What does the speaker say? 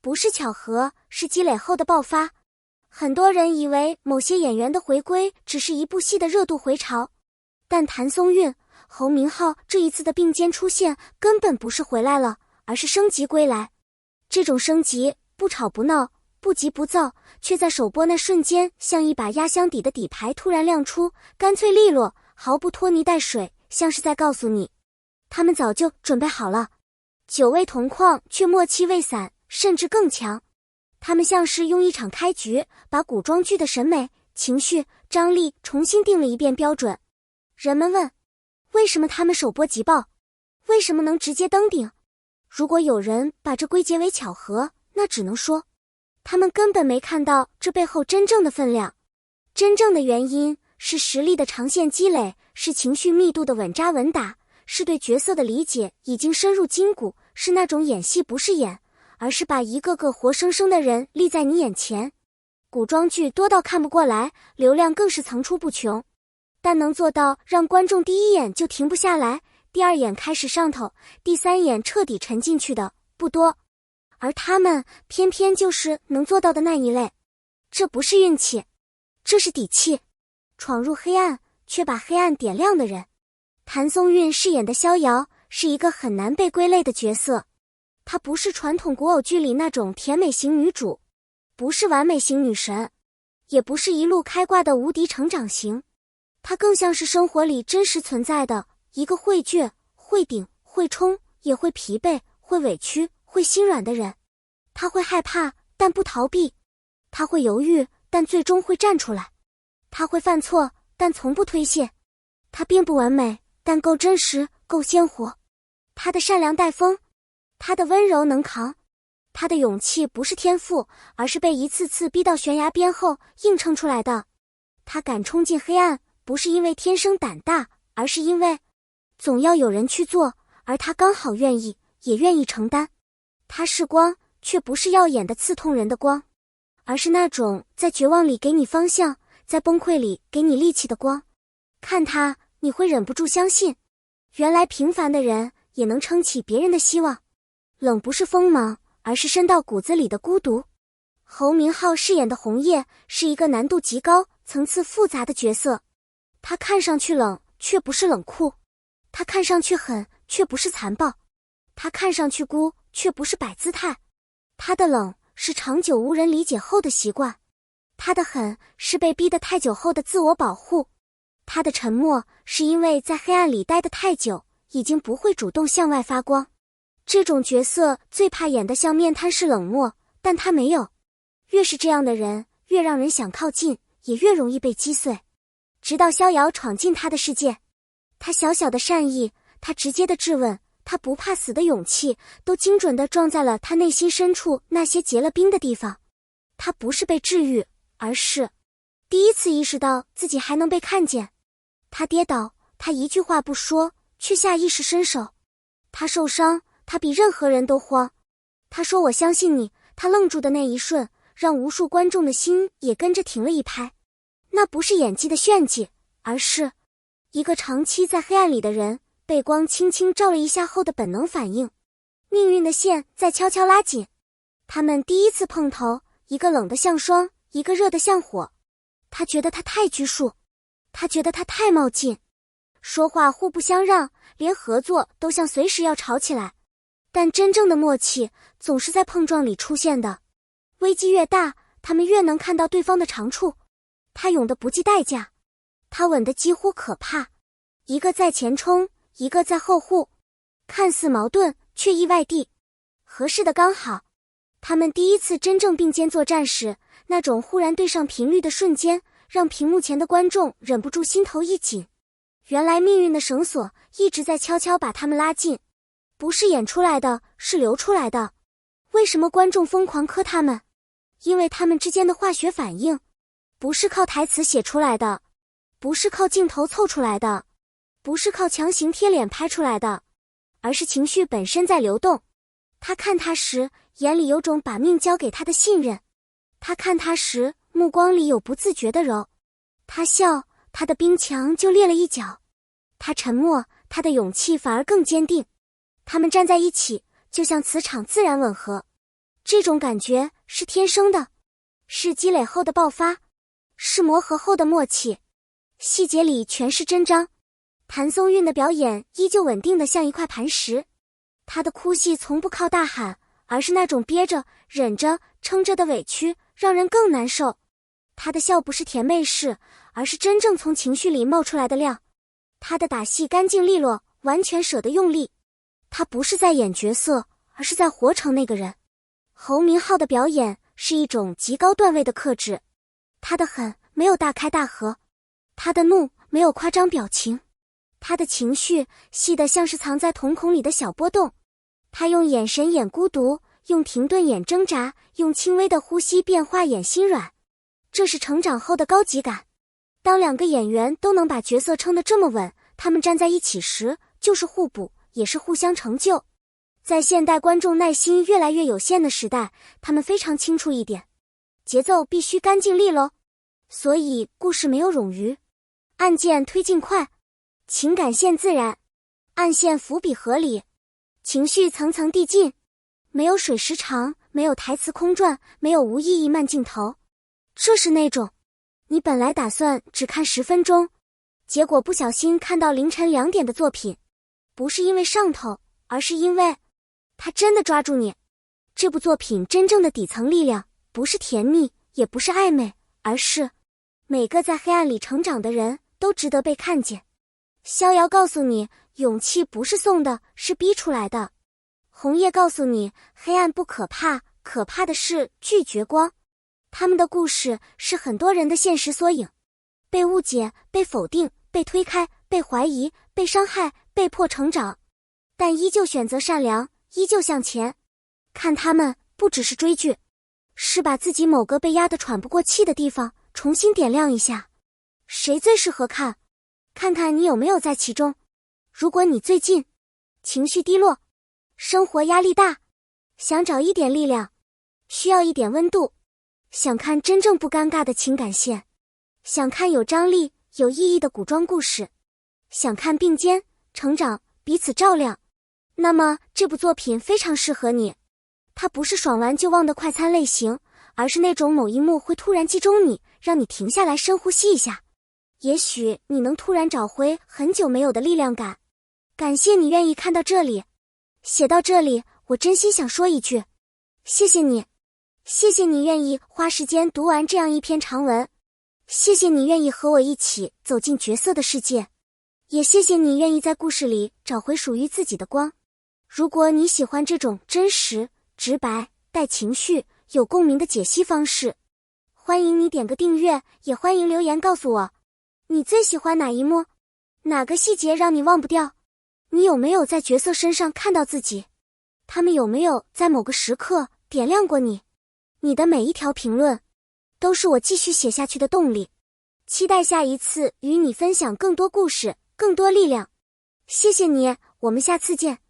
不是巧合，是积累后的爆发。很多人以为某些演员的回归只是一部戏的热度回潮，但谭松韵、侯明昊这一次的并肩出现根本不是回来了，而是升级归来。这种升级不吵不闹，不急不躁，却在首播那瞬间像一把压箱底的底牌突然亮出，干脆利落，毫不拖泥带水，像是在告诉你，他们早就准备好了。久未同框却默契未散，甚至更强。他们像是用一场开局，把古装剧的审美、情绪、张力重新定了一遍标准。人们问，为什么他们首播即爆？为什么能直接登顶？如果有人把这归结为巧合，那只能说，他们根本没看到这背后真正的分量。真正的原因是实力的长线积累，是情绪密度的稳扎稳打，是对角色的理解已经深入筋骨，是那种演戏不是演，而是把一个个活生生的人立在你眼前。古装剧多到看不过来，流量更是层出不穷，但能做到让观众第一眼就停不下来，第二眼开始上头，第三眼彻底沉进去的不多。而他们偏偏就是能做到的那一类。这不是运气，这是底气。闯入黑暗，却把黑暗点亮的人。谭松韵饰演的逍遥是一个很难被归类的角色。她不是传统古偶剧里那种甜美型女主，不是完美型女神，也不是一路开挂的无敌成长型。她更像是生活里真实存在的一个会倔、会顶、会冲，也会疲惫、会委屈、会心软的人。她会害怕，但不逃避；她会犹豫，但最终会站出来；她会犯错，但从不推卸；她并不完美，但够真实，够鲜活。她的善良带风，她的温柔能扛，她的勇气不是天赋，而是被一次次逼到悬崖边后硬撑出来的。她敢冲进黑暗，不是因为天生胆大，而是因为总要有人去做，而她刚好愿意，也愿意承担。她是光，却不是耀眼的刺痛人的光，而是那种在绝望里给你方向，在崩溃里给你力气的光。看她，你会忍不住相信，原来平凡的人也能撑起别人的希望。冷不是锋芒，而是深到骨子里的孤独。侯明昊饰演的红叶是一个难度极高、层次复杂的角色。他看上去冷，却不是冷酷；他看上去狠，却不是残暴；他看上去孤，却不是摆姿态。他的冷是长久无人理解后的习惯，他的狠是被逼得太久后的自我保护，他的沉默是因为在黑暗里待得太久，已经不会主动向外发光。这种角色最怕演得像面瘫式冷漠，但他没有。越是这样的人，越让人想靠近，也越容易被击碎。直到逍遥闯进他的世界，他小小的善意，他直接的质问，他不怕死的勇气，都精准地撞在了他内心深处那些结了冰的地方。他不是被治愈，而是第一次意识到自己还能被看见。他跌倒，他一句话不说，却下意识伸手。他受伤，他比任何人都慌。他说我相信你，他愣住的那一瞬，让无数观众的心也跟着停了一拍。那不是演技的炫技，而是一个长期在黑暗里的人，被光轻轻照了一下后的本能反应。命运的线在悄悄拉紧，他们第一次碰头，一个冷得像霜，一个热得像火。他觉得他太拘束，他觉得他太冒进，说话互不相让，连合作都像随时要吵起来。但真正的默契总是在碰撞里出现的。危机越大，他们越能看到对方的长处。他勇得不计代价，他稳得几乎可怕。一个在前冲，一个在后护，看似矛盾，却意外地合适的刚好。他们第一次真正并肩作战时，那种忽然对上频率的瞬间，让屏幕前的观众忍不住心头一紧。原来命运的绳索一直在悄悄把他们拉近，不是演出来的，是流出来的。为什么观众疯狂磕他们？因为他们之间的化学反应，不是靠台词写出来的，不是靠镜头凑出来的，不是靠强行贴脸拍出来的，而是情绪本身在流动。他看他时，眼里有种把命交给他的信任；他看他时，目光里有不自觉的柔。他笑，他的冰墙就裂了一角；他沉默，他的勇气反而更坚定。他们站在一起，就像磁场自然吻合。这种感觉是天生的，是积累后的爆发，是磨合后的默契，细节里全是真章。谭松韵的表演依旧稳定的像一块磐石，她的哭戏从不靠大喊，而是那种憋着、忍着、撑着的委屈，让人更难受。她的笑不是甜妹式，而是真正从情绪里冒出来的亮。她的打戏干净利落，完全舍得用力。她不是在演角色，而是在活成那个人。侯明昊的表演是一种极高段位的克制，他的狠没有大开大合，他的怒没有夸张表情，他的情绪细得像是藏在瞳孔里的小波动。他用眼神演孤独，用停顿演挣扎，用轻微的呼吸变化演心软。这是成长后的高级感。当两个演员都能把角色撑得这么稳，他们站在一起时，就是互补，也是互相成就。在现代观众耐心越来越有限的时代，他们非常清楚一点，节奏必须干净利落，所以故事没有冗余，案件推进快，情感线自然，暗线伏笔合理，情绪层层递进，没有水时长，没有台词空转，没有无意义慢镜头。这是那种你本来打算只看10分钟，结果不小心看到凌晨2点的作品，不是因为上头，而是因为他真的抓住你。这部作品真正的底层力量，不是甜蜜，也不是暧昧，而是每个在黑暗里成长的人都值得被看见。逍遥告诉你，勇气不是送的，是逼出来的。红叶告诉你，黑暗不可怕，可怕的是拒绝光。他们的故事是很多人的现实缩影，被误解，被否定，被推开，被怀疑，被伤害，被迫成长，但依旧选择善良，依旧向前。看他们不只是追剧，是把自己某个被压得喘不过气的地方重新点亮一下。谁最适合看？看看你有没有在其中。如果你最近情绪低落，生活压力大，想找一点力量，需要一点温度，想看真正不尴尬的情感线，想看有张力、有意义的古装故事，想看并肩、成长、彼此照亮，那么这部作品非常适合你。它不是爽完就忘的快餐类型，而是那种某一幕会突然击中你，让你停下来深呼吸一下。也许你能突然找回很久没有的力量感。感谢你愿意看到这里。写到这里，我真心想说一句，谢谢你。谢谢你愿意花时间读完这样一篇长文，谢谢你愿意和我一起走进角色的世界，也谢谢你愿意在故事里找回属于自己的光。如果你喜欢这种真实、直白、带情绪、有共鸣的解析方式，欢迎你点个订阅，也欢迎留言告诉我，你最喜欢哪一幕？哪个细节让你忘不掉？你有没有在角色身上看到自己？他们有没有在某个时刻点亮过你？你的每一条评论都是我继续写下去的动力。期待下一次与你分享更多故事，更多力量。谢谢你，我们下次见。